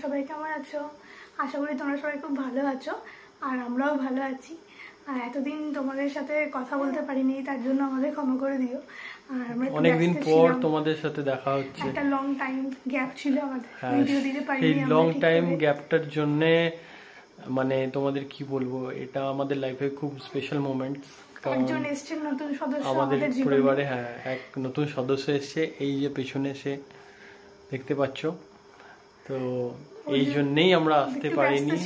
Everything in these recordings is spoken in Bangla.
সবাই কেমন আছো? আশা করি তোমরা সবাই খুব ভালো আছো, আর আমরাও ভালো আছি। আর এতদিন তোমাদের সাথে কথা বলতে পারিনি, তার জন্য আমাদের ক্ষমা করে দিও। আর আমরা অনেকদিন পর তোমাদের সাথে দেখা হচ্ছে, একটা লং টাইম গ্যাপ ছিল আমাদের, ভিডিও দিতে পারিনি। এই লং টাইম গ্যাপটার জন্য মানে তোমাদের কি বলবো, এটা আমাদের লাইফে খুব স্পেশাল মোমেন্টস। একজন এসেছেন নতুন সদস্য আমাদের পরিবারে, হ্যাঁ এক নতুন সদস্য এসেছে, এই যে পেছনে সে দেখতে পাচ্ছ। তো এই জন্যই আমরা আসতে পারিনি।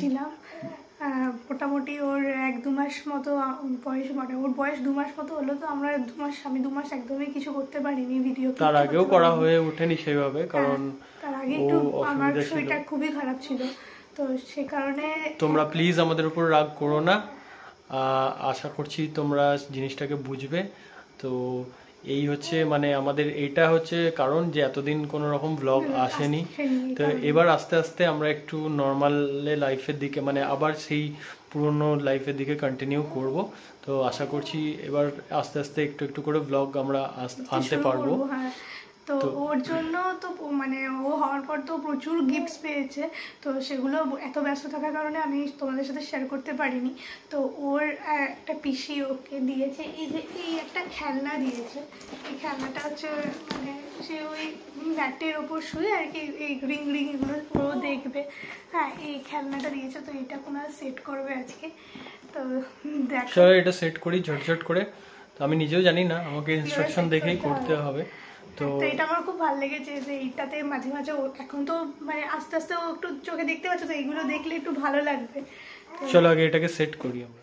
মোটামুটি ওর 1-2 মাস মতো বয়স, মানে ওর বয়স 2 মাস মতো হলো। তো আমরা আমি 2 মাস একদমই কিছু করতে পারিনি, ভিডিও তার আগেও করা হয়ে ওঠেনি সেইভাবে, কারণ তার আগে একটু আমার শরীরটা খুবই খারাপ ছিল। তো সে কারণে তোমরা প্লিজ আমাদের উপর রাগ করো না, আশা করছি তোমরা জিনিসটাকে বুঝবে। তো এই হচ্ছে মানে আমাদের এটা হচ্ছে কারণ যে এতদিন কোনো রকম ব্লগ আসেনি। তো এবার আস্তে আস্তে আমরা একটু নর্মাল লাইফের দিকে, মানে আবার সেই পুরনো লাইফের দিকে কন্টিনিউ করব। তো আশা করছি এবার আস্তে আস্তে একটু একটু করে ব্লগ আমরা আনতে পারবো। তো ওর জন্য তো মানে ও হওয়ার পর তো প্রচুর গিফটস পেয়েছে, তো সেগুলো এত ব্যস্ত থাকার কারণে আমি তোমাদের সাথে শেয়ার করতে পারিনি। তো ওর একটা পিসি ওকে দিয়েছে, এই যে এই একটা খেলনা দিয়েছে। এই খেলনাটা হচ্ছে মানে সে ওই ব্যাটের ওপর শুয়ে আর কি এই রিং এগুলো ও দেখবে। হ্যাঁ, এই খেলনাটা দিয়েছে। তো এটা কোনো সেট করবে আজকে। তো দেখো এটা সেট করি ঝটঝট করে। তো আমি নিজেও জানি না, আমাকে ইনস্ট্রাকশন দেখেই করতে হবে। তো এটা আমার খুব ভালো লেগেছে যে এইটাতে মাঝে মাঝে এখন তো মানে আস্তে আস্তে ও একটু চোখে দেখতে পাচ্ছ, তো এইগুলো দেখলে একটু ভালো লাগবে। চলো আগে এটাকে সেট করি আমরা।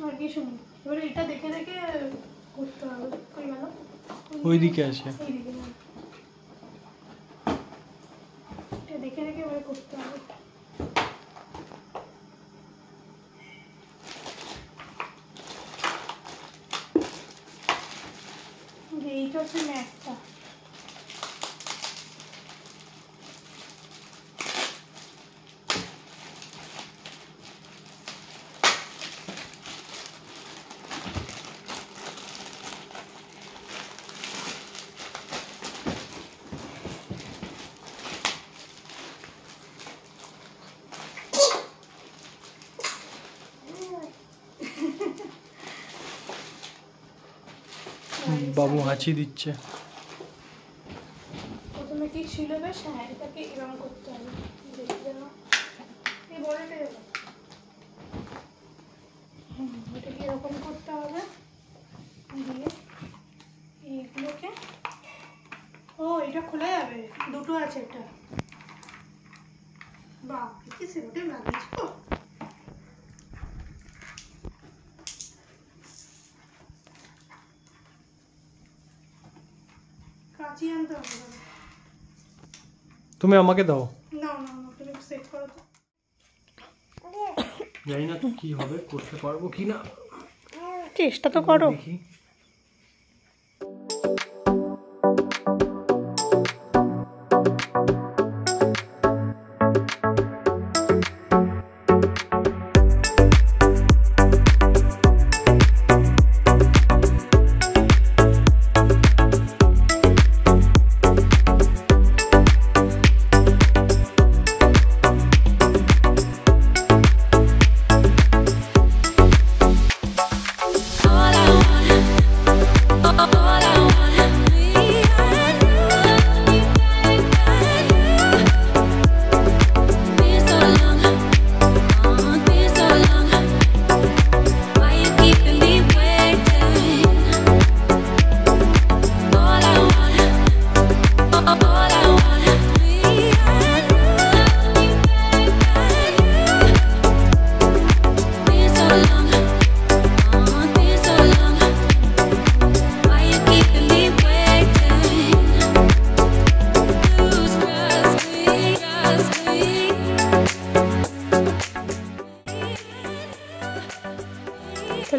আর কি শুনি, এবারে এটা দেখে দেখে করতে হবে। কই গেল? ওইদিকে আছে, এটা দেখে দেখে এবারে করতে হবে। এইটা হচ্ছে ম্যাটটা। বাবু হাঁচি দিচ্ছে। প্রথমে কি ছিল বেশ, হ্যাঁ এটাকে এরকম করতে হবে। এই বড়টা এটাকে এরকম করতে হবে, দিয়ে এইগুলোকে এটা খোলা যাবে। দুটো আছে এটা। বাহ, কি সিস্টেম লাগিয়েছ। কাঁচি আনতে হবে। তুমি আমাকে দাও। না না, তুমি সেট করো তো। জানি না কি হবে, করতে পারবো কিনা, চেষ্টা তো করো। দেখি।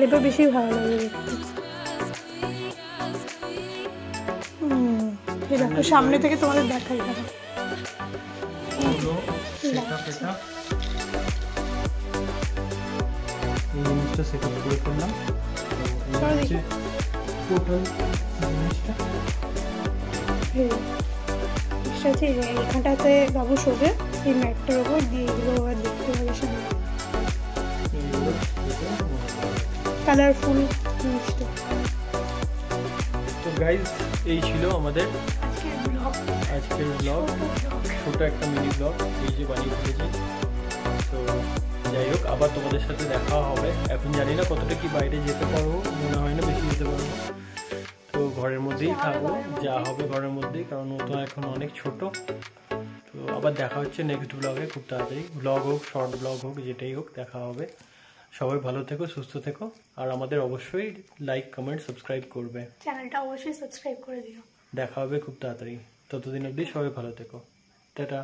এবার বেশি ভালো লাগে দেখতে। দেখো সামনে থেকে তোমাদের দেখাই যাবে। এই জিনিসটা সেট করে ফেললাম। টোটাল জিনিসটা সাথে এখানটাতে বাবু শোবে এই ম্যাটটার ওপর দিয়ে এগুলো আবার দেখতে হবে সামনে কালারফুল জিনিসটা। তো গাইজ এই ছিল আমাদের আজকের ব্লগ, আজকের ব্লগ, ছোট একটা মিনি ব্লগ এই যে বানিয়ে ফেলেছি। তো যাই হোক, আবার তোমাদের সাথে দেখা হবে। এখন জানি না কতটা কি বাইরে যেতে পারবো, মনে হয় না বেশি যেতে পারবো। তো ঘরের মধ্যেই থাকবো, যা হবে ঘরের মধ্যেই, কারণ ও তো এখন অনেক ছোট। তো আবার দেখা হচ্ছে নেক্সট ব্লগে খুব তাড়াতাড়ি। ব্লগ হোক, শর্ট ব্লগ হোক, যেটাই হোক, দেখা হবে। সবাই ভালো থেকো, সুস্থ থেকো, আর আমাদের অবশ্যই লাইক, কমেন্ট, সাবস্ক্রাইব করবে। চ্যানেলটা অবশ্যই সাবস্ক্রাইব করে দিও। দেখা হবে খুব তাড়াতাড়ি। ততদিন অবধি সবাই ভালো থেকো। টাটা।